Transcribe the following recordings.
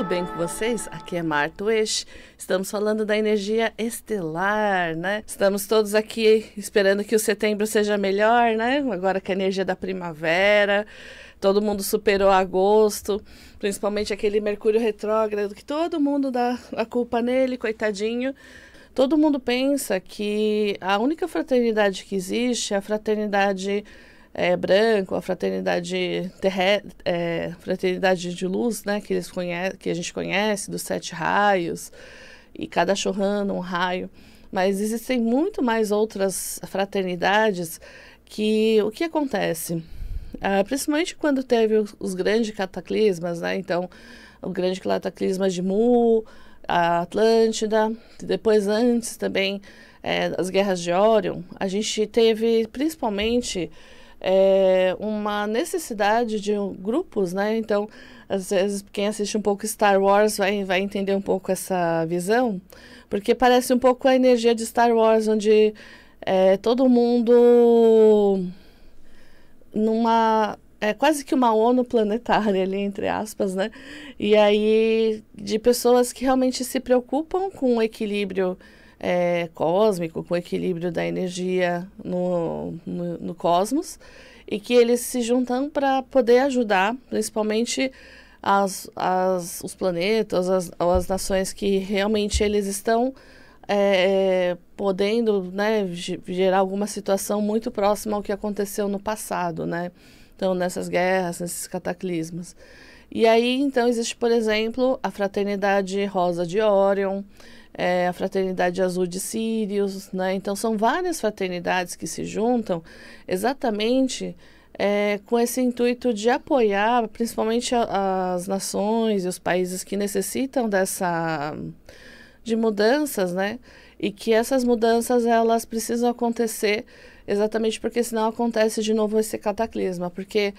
tudo bem com vocês? Aqui é Marta Wesch. Estamos falando da energia estelar, né? Estamos todos aqui esperando que o setembro seja melhor, né? Agora que a energia da primavera, todo mundo superou agosto, principalmente aquele Mercúrio retrógrado, que todo mundo dá a culpa nele, coitadinho. Todo mundo pensa que a única fraternidade que existe é a fraternidade branco, a fraternidade fraternidade de luz, né, que a gente conhece, dos 7 raios, e cada Chohan um raio. Mas existem muito mais outras fraternidades que o que acontece? Principalmente quando teve os grandes cataclismas, né? Então, o grande cataclisma de Mu, a Atlântida, depois antes também as guerras de Órion, a gente teve principalmente uma necessidade de grupos, né? Então, às vezes, quem assiste um pouco Star Wars vai entender um pouco essa visão, porque parece um pouco a energia de Star Wars, onde todo mundo quase que uma ONU planetária ali, entre aspas, né? E aí, de pessoas que realmente se preocupam com o equilíbrio cósmico, com o equilíbrio da energia no cosmos, e que eles se juntam para poder ajudar, principalmente os planetas, as nações que realmente eles estão podendo, né, gerar alguma situação muito próxima ao que aconteceu no passado, né? Então, nessas guerras, nesses cataclismos. E aí, então, existe, por exemplo, a Fraternidade Rosa de Órion, a Fraternidade Azul de Sírius, né? Então, são várias fraternidades que se juntam exatamente com esse intuito de apoiar, principalmente as nações e os países que necessitam de mudanças, né? E que essas mudanças, elas precisam acontecer exatamente porque senão acontece de novo esse cataclisma, porque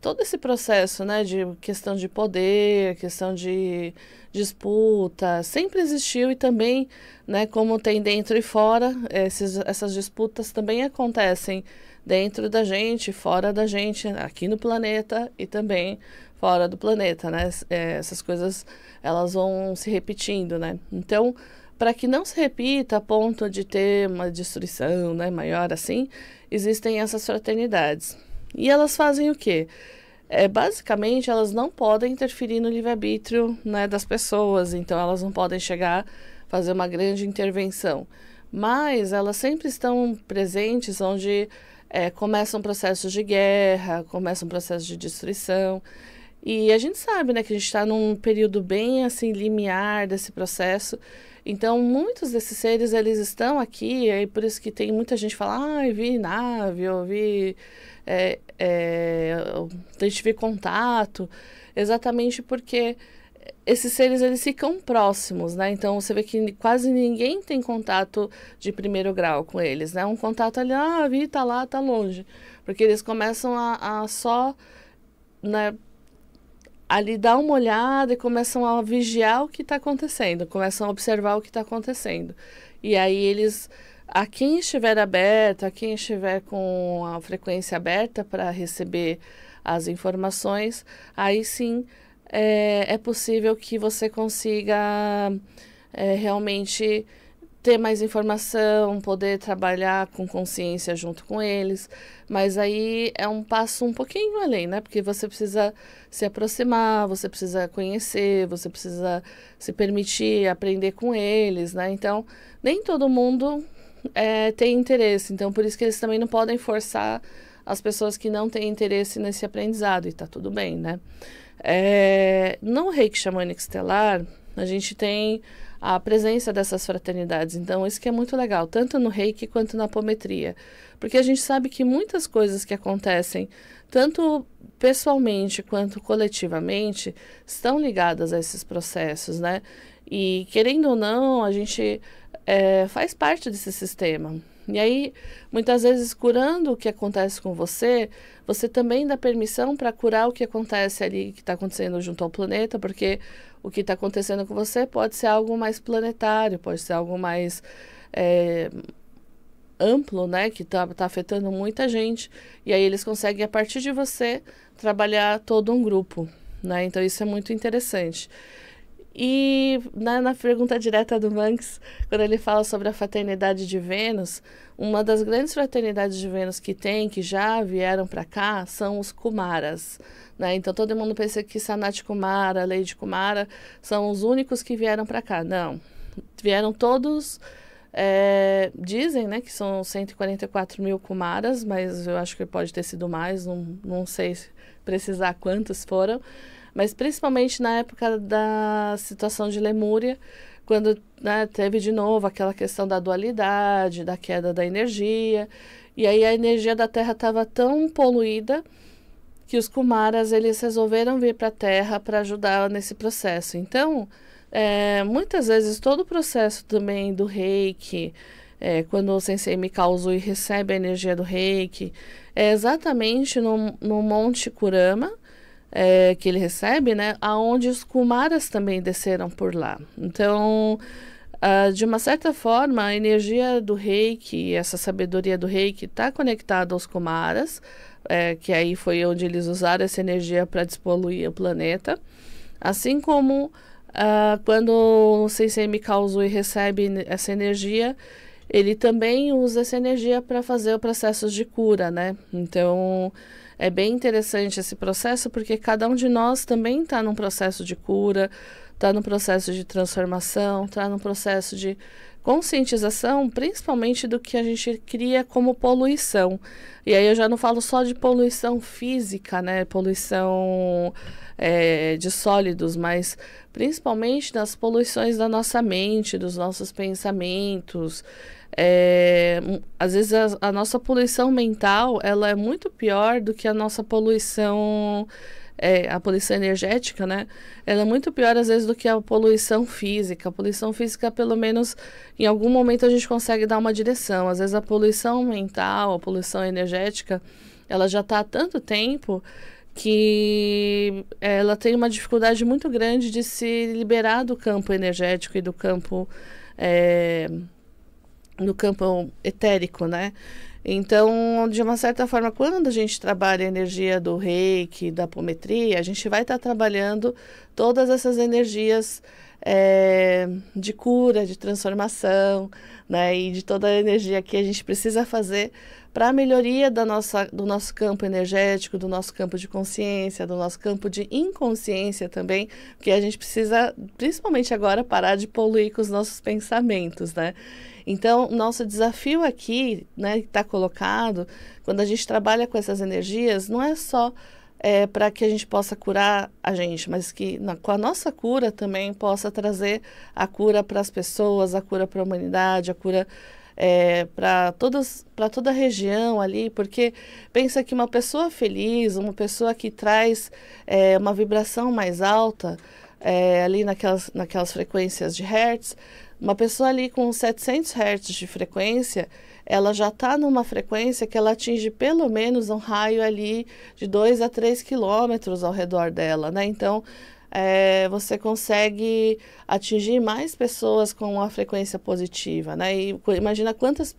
todo esse processo, né, de questão de poder, questão de disputa, sempre existiu e também, né, como tem dentro e fora, essas disputas também acontecem dentro da gente, fora da gente, aqui no planeta e também fora do planeta, né? Essas coisas, elas vão se repetindo, né? Então, para que não se repita a ponto de ter uma destruição, né, maior assim, existem essas fraternidades. E elas fazem o quê? Basicamente, elas não podem interferir no livre-arbítrio, né, das pessoas, então elas não podem chegar a fazer uma grande intervenção. Mas elas sempre estão presentes onde começam processos de guerra, começam processos de destruição. E a gente sabe, né, que a gente está num período bem assim limiar desse processo. Então, muitos desses seres, eles estão aqui, e por isso que tem muita gente que fala, eu vi nave, eu vi, eu tive contato, exatamente porque esses seres, eles ficam próximos, né? Então, você vê que quase ninguém tem contato de primeiro grau com eles, né? Um contato ali, vi, tá lá, tá longe. Porque eles começam a só, né, ali dar uma olhada e começam a vigiar o que está acontecendo, começam a observar o que está acontecendo. E aí eles, a quem estiver aberto, a quem estiver com a frequência aberta para receber as informações, aí sim é possível que você consiga realmente ter mais informação, poder trabalhar com consciência junto com eles, mas aí é um passo um pouquinho além, né? Porque você precisa se aproximar, você precisa conhecer, você precisa se permitir aprender com eles, né? Então, nem todo mundo tem interesse, então por isso que eles também não podem forçar as pessoas que não têm interesse nesse aprendizado, e tá tudo bem, né? No Reiki Xamânico Estelar, a gente tem a presença dessas fraternidades. Então, isso que é muito legal, tanto no Reiki quanto na apometria. Porque a gente sabe que muitas coisas que acontecem, tanto pessoalmente quanto coletivamente, estão ligadas a esses processos, né? E, querendo ou não, a gente faz parte desse sistema. E aí, muitas vezes, curando o que acontece com você, você também dá permissão para curar o que acontece ali, que está acontecendo junto ao planeta, porque o que está acontecendo com você pode ser algo mais planetário, pode ser algo mais amplo, né, que tá afetando muita gente. E aí eles conseguem, a partir de você, trabalhar todo um grupo. né? Então isso é muito interessante. E na pergunta direta do Banks, quando ele fala sobre a fraternidade de Vênus, uma das grandes fraternidades de Vênus que já vieram para cá são os Kumaras, né? Então todo mundo pensa que Sanat Kumara, Lady Kumara são os únicos que vieram para cá. Não, vieram todos, dizem, né, que são 144 mil Kumaras, mas eu acho que pode ter sido mais, não sei precisar quantos foram. Mas principalmente na época da situação de Lemúria, quando, né, teve de novo aquela questão da dualidade, da queda da energia, e aí a energia da Terra estava tão poluída que os Kumaras eles resolveram vir para a Terra para ajudar nesse processo. Então, muitas vezes todo o processo também do Reiki, quando o Sensei Mikao Usui recebe a energia do Reiki, é exatamente no Monte Kurama, que ele recebe, né, aonde os Kumaras também desceram por lá. Então, de uma certa forma, a energia do Reiki, essa sabedoria do Reiki está conectada aos Kumaras, que aí foi onde eles usaram essa energia para despoluir o planeta. Assim como quando o Sensei Mikao Usui recebe essa energia, ele também usa essa energia para fazer o processo de cura, né? Então, é bem interessante esse processo, porque cada um de nós também está num processo de cura, está num processo de transformação, está num processo de conscientização, principalmente do que a gente cria como poluição. E aí eu já não falo só de poluição física, né? Poluição de sólidos, mas principalmente das poluições da nossa mente, dos nossos pensamentos. Às vezes a nossa poluição mental ela é muito pior do que a nossa poluição, a poluição energética, né? Ela é muito pior às vezes do que a poluição física. A poluição física, pelo menos, em algum momento a gente consegue dar uma direção. Às vezes a poluição mental, a poluição energética, ela já está há tanto tempo que ela tem uma dificuldade muito grande de se liberar do campo energético e do campo no campo etérico, né? Então, de uma certa forma, quando a gente trabalha a energia do Reiki, da apometria, a gente vai estar trabalhando todas essas energias de cura, de transformação, né? E de toda a energia que a gente precisa fazer para a melhoria do nosso campo energético, do nosso campo de consciência, do nosso campo de inconsciência também, porque a gente precisa, principalmente agora, parar de poluir com os nossos pensamentos, né? Então, nosso desafio aqui, né, que está colocado, quando a gente trabalha com essas energias, não é só para que a gente possa curar a gente, mas que com a nossa cura também possa trazer a cura para as pessoas, a cura para a humanidade, a cura para toda a região ali, porque pensa que uma pessoa feliz, uma pessoa que traz uma vibração mais alta, ali naquelas frequências de Hertz, uma pessoa ali com 700 Hz de frequência, ela já está numa frequência que ela atinge pelo menos um raio ali de 2 a 3 quilômetros ao redor dela, né? Então, você consegue atingir mais pessoas com uma frequência positiva, né? E imagina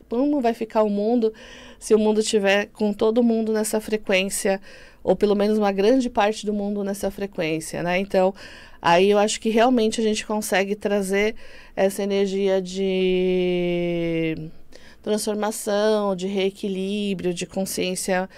como vai ficar o mundo se o mundo tiver com todo mundo nessa frequência, ou pelo menos uma grande parte do mundo nessa frequência, né? Então, aí eu acho que realmente a gente consegue trazer essa energia de transformação, de reequilíbrio, de consciência,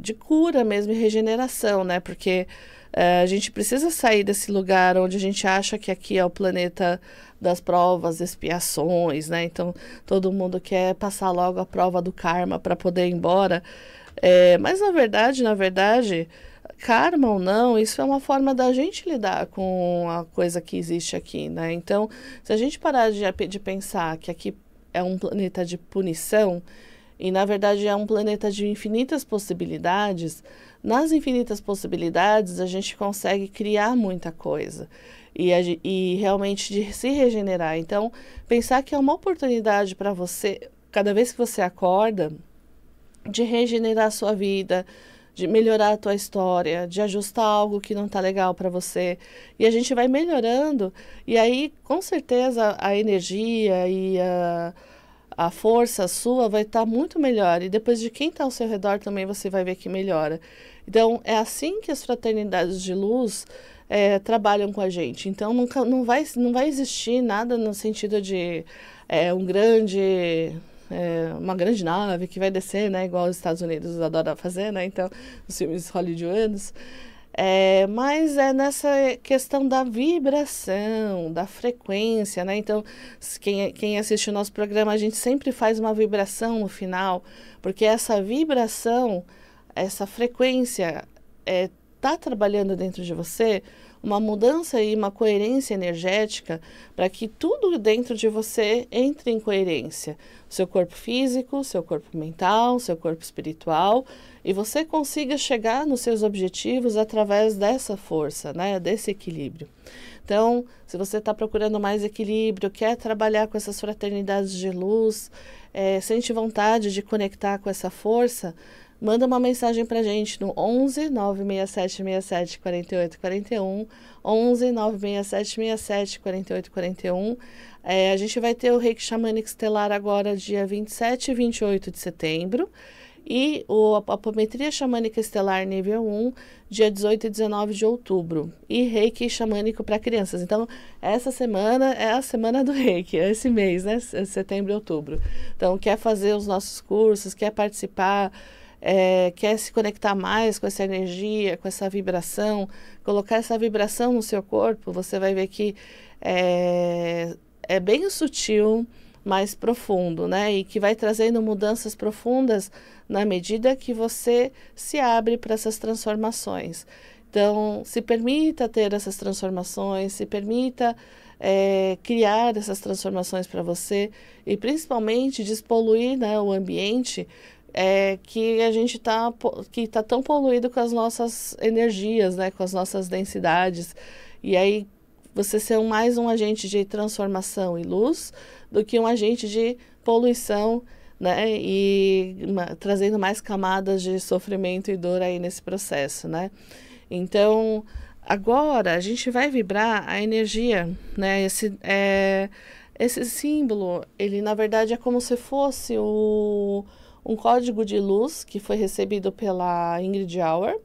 de cura mesmo e regeneração, né? Porque a gente precisa sair desse lugar onde a gente acha que aqui é o planeta das provas, expiações, né? Então, todo mundo quer passar logo a prova do karma para poder ir embora. Mas, na verdade, karma ou não, isso é uma forma da gente lidar com a coisa que existe aqui, né? Então, se a gente parar de pensar que aqui é um planeta de punição, e na verdade é um planeta de infinitas possibilidades, nas infinitas possibilidades a gente consegue criar muita coisa e realmente de se regenerar. Então, pensar que é uma oportunidade para você, cada vez que você acorda, de regenerar a sua vida, de melhorar a tua história, de ajustar algo que não está legal para você. E a gente vai melhorando, e aí, com certeza, a energia e a força sua vai estar muito melhor. E depois de quem está ao seu redor também você vai ver que melhora. Então, é assim que as fraternidades de luz trabalham com a gente. Então, não vai existir nada no sentido de uma grande nave que vai descer, né? Igual os Estados Unidos adoram fazer, né? Então, os filmes hollywoodianos. Mas é nessa questão da vibração, da frequência, né? Então, quem assiste o nosso programa, a gente sempre faz uma vibração no final, porque essa vibração, essa frequência, está trabalhando dentro de você uma mudança e uma coerência energética para que tudo dentro de você entre em coerência. Seu corpo físico, seu corpo mental, seu corpo espiritual, e você consiga chegar nos seus objetivos através dessa força, né, desse equilíbrio. Então, se você está procurando mais equilíbrio, quer trabalhar com essas fraternidades de luz, sente vontade de conectar com essa força, manda uma mensagem para a gente no 11 967 67 48 41, 11 967 67 48 41. A gente vai ter o Reiki Xamânico Estelar agora dia 27 e 28 de setembro. E a apometria xamânica estelar nível 1, dia 18 e 19 de outubro. E Reiki xamânico para crianças. Então, essa semana é a semana do Reiki, é esse mês, né? Setembro e outubro. Então, quer fazer os nossos cursos, quer participar, quer se conectar mais com essa energia, com essa vibração, colocar essa vibração no seu corpo, você vai ver que é bem sutil, mais profundo, né? E que vai trazendo mudanças profundas na medida que você se abre para essas transformações. Então, se permita ter essas transformações, se permita criar essas transformações para você e principalmente despoluir, né, o ambiente que a gente que tá tão poluído com as nossas energias, né, com as nossas densidades. E aí você ser mais um agente de transformação e luz do que um agente de poluição, né, e trazendo mais camadas de sofrimento e dor aí nesse processo, né? Então, agora a gente vai vibrar a energia, né? Esse símbolo, ele na verdade é como se fosse um código de luz que foi recebido pela Ingrid Auer.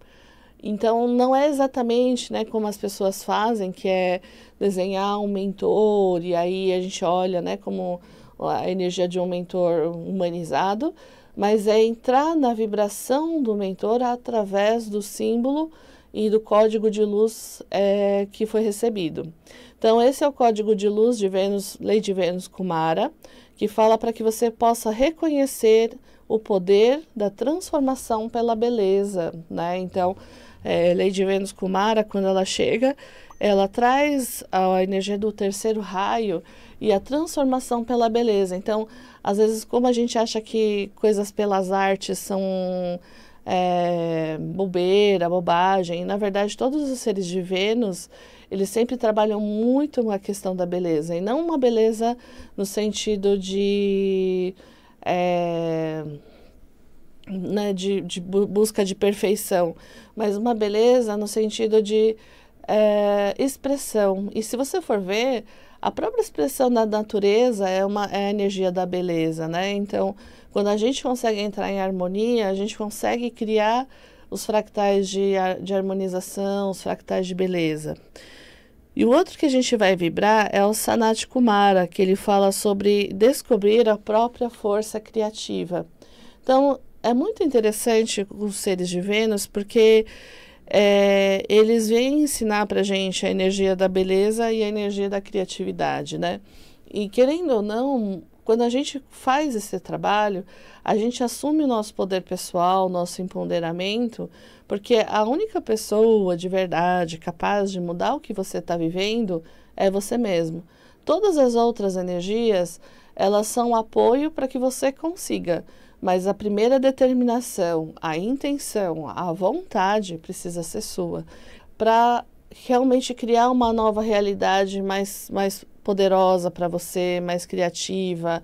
Então, não é exatamente, né, como as pessoas fazem, que é desenhar um mentor, e aí a gente olha, né, como a energia de um mentor humanizado, mas é entrar na vibração do mentor através do símbolo e do código de luz que foi recebido. Então, esse é o código de luz de Vênus, Lady Vênus Kumara, que fala para que você possa reconhecer o poder da transformação pela beleza, né? Então, Lady Vênus Kumara, quando ela chega, ela traz a energia do terceiro raio e a transformação pela beleza. Então, às vezes, como a gente acha que coisas pelas artes são bobeira, bobagem, na verdade, todos os seres de Vênus, eles sempre trabalham muito a questão da beleza, e não uma beleza no sentido de busca de perfeição, mas uma beleza no sentido de expressão. E se você for ver, a própria expressão da natureza é a energia da beleza, né? Então, quando a gente consegue entrar em harmonia, a gente consegue criar os fractais de harmonização, os fractais de beleza. E o outro que a gente vai vibrar é o Sanat Kumara, que ele fala sobre descobrir a própria força criativa. Então, é muito interessante os seres de Vênus, porque eles vêm ensinar para a gente a energia da beleza e a energia da criatividade, né? E querendo ou não, quando a gente faz esse trabalho, a gente assume o nosso poder pessoal, o nosso empoderamento, porque a única pessoa de verdade capaz de mudar o que você está vivendo é você mesmo. Todas as outras energias, elas são apoio para que você consiga. Mas a primeira determinação, a intenção, a vontade precisa ser sua para realmente criar uma nova realidade mais poderosa para você, mais criativa,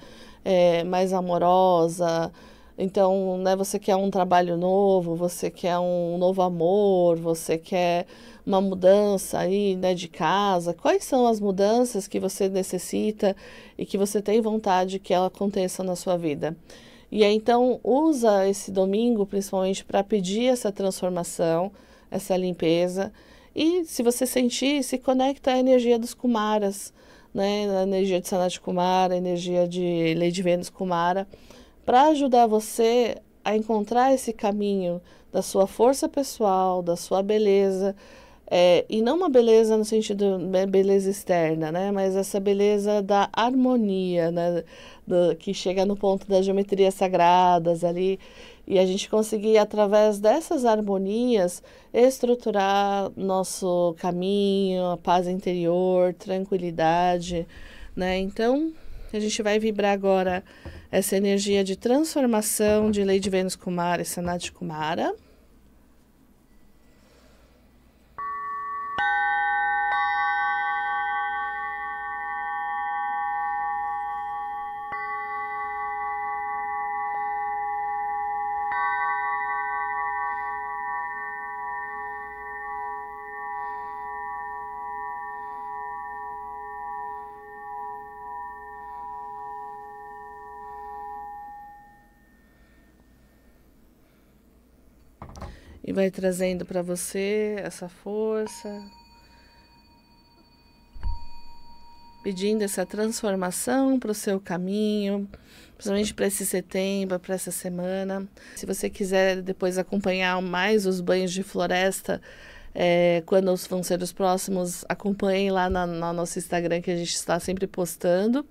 mais amorosa, Então, né, você quer um trabalho novo, você quer um novo amor, você quer uma mudança aí, né, de casa. Quais são as mudanças que você necessita e que você tem vontade que ela aconteça na sua vida? E aí, então, usa esse domingo principalmente para pedir essa transformação, essa limpeza. E se você sentir, se conecta à energia dos Kumaras, né? A energia de Sanat Kumara, a energia de Lady Vênus Kumara, para ajudar você a encontrar esse caminho da sua força pessoal, da sua beleza, e não uma beleza no sentido de beleza externa, né? Mas essa beleza da harmonia, né? Que chega no ponto das geometrias sagradas ali, e a gente conseguir, através dessas harmonias, estruturar nosso caminho, a paz interior, tranquilidade, né? Então, a gente vai vibrar agora essa energia de transformação de Lady Vênus Kumara e Sanat Kumara. E vai trazendo para você essa força, pedindo essa transformação para o seu caminho, principalmente para esse setembro, para essa semana. Se você quiser depois acompanhar mais os banhos de floresta, quando vão ser os próximos, acompanhem lá no nosso Instagram, que a gente está sempre postando.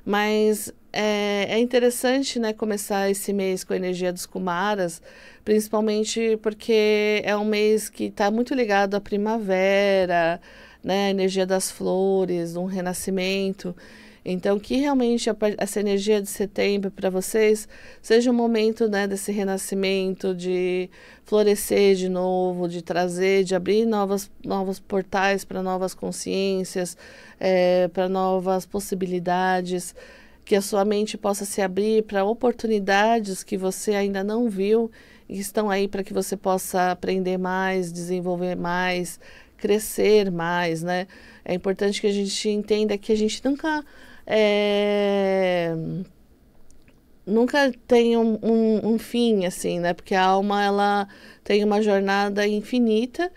Mas é interessante, né, começar esse mês com a energia dos Kumaras, principalmente porque é um mês que está muito ligado à primavera, né, a energia das flores, um renascimento. Então, que realmente essa energia de setembro para vocês seja um momento, né, desse renascimento, de florescer de novo, de trazer, de abrir novos portais para novas consciências, para novas possibilidades, que a sua mente possa se abrir para oportunidades que você ainda não viu e que estão aí para que você possa aprender mais, desenvolver mais, crescer mais, né? É importante que a gente entenda que a gente nunca tem um fim, assim, né? Porque a alma, ela tem uma jornada infinita.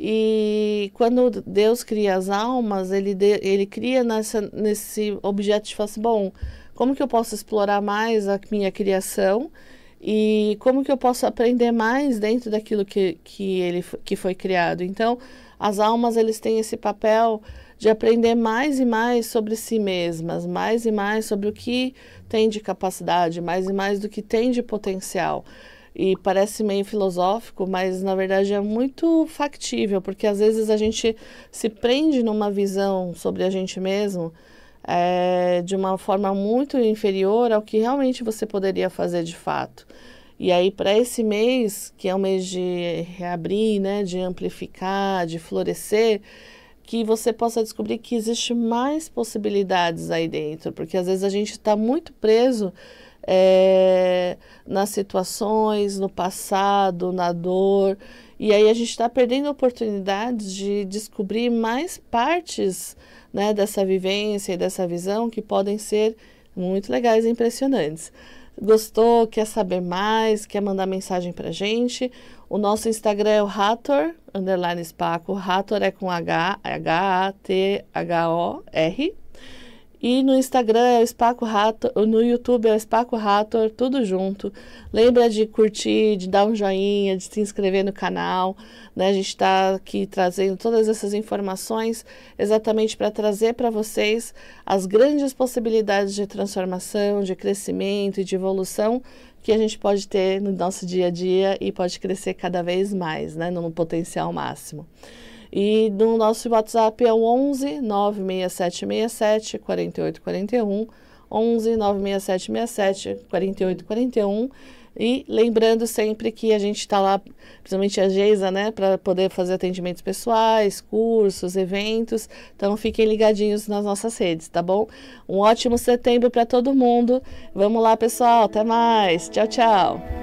E quando Deus cria as almas, ele cria nesse objeto de falar assim, bom, como que eu posso explorar mais a minha criação e como que eu posso aprender mais dentro daquilo que foi criado. Então, as almas, eles têm esse papel de aprender mais e mais sobre si mesmas, mais e mais sobre o que tem de capacidade, mais e mais do que tem de potencial. E parece meio filosófico, mas na verdade é muito factível, porque às vezes a gente se prende numa visão sobre a gente mesmo de uma forma muito inferior ao que realmente você poderia fazer de fato. E aí, para esse mês, que é um mês de reabrir, né, de amplificar, de florescer, que você possa descobrir que existe mais possibilidades aí dentro, porque às vezes a gente está muito preso nas situações, no passado, na dor, e aí a gente está perdendo oportunidades de descobrir mais partes, né, dessa vivência e dessa visão que podem ser muito legais e impressionantes. Gostou? Quer saber mais? Quer mandar mensagem pra gente? O nosso Instagram é o Hathor _Spaco. Hathor é com Hathor. E no Instagram é o Spaco Hathor, no YouTube é o Spaco Hathor, tudo junto. Lembra de curtir, de dar um joinha, de se inscrever no canal, né? A gente está aqui trazendo todas essas informações exatamente para trazer para vocês as grandes possibilidades de transformação, de crescimento e de evolução que a gente pode ter no nosso dia a dia e pode crescer cada vez mais, né? No potencial máximo. E no nosso WhatsApp é o 11 96767 4841, 11 96767 4841. E lembrando sempre que a gente está lá, principalmente a Geisa, né, para poder fazer atendimentos pessoais, cursos, eventos. Então fiquem ligadinhos nas nossas redes, tá bom? Um ótimo setembro para todo mundo. Vamos lá, pessoal. Até mais. Tchau, tchau.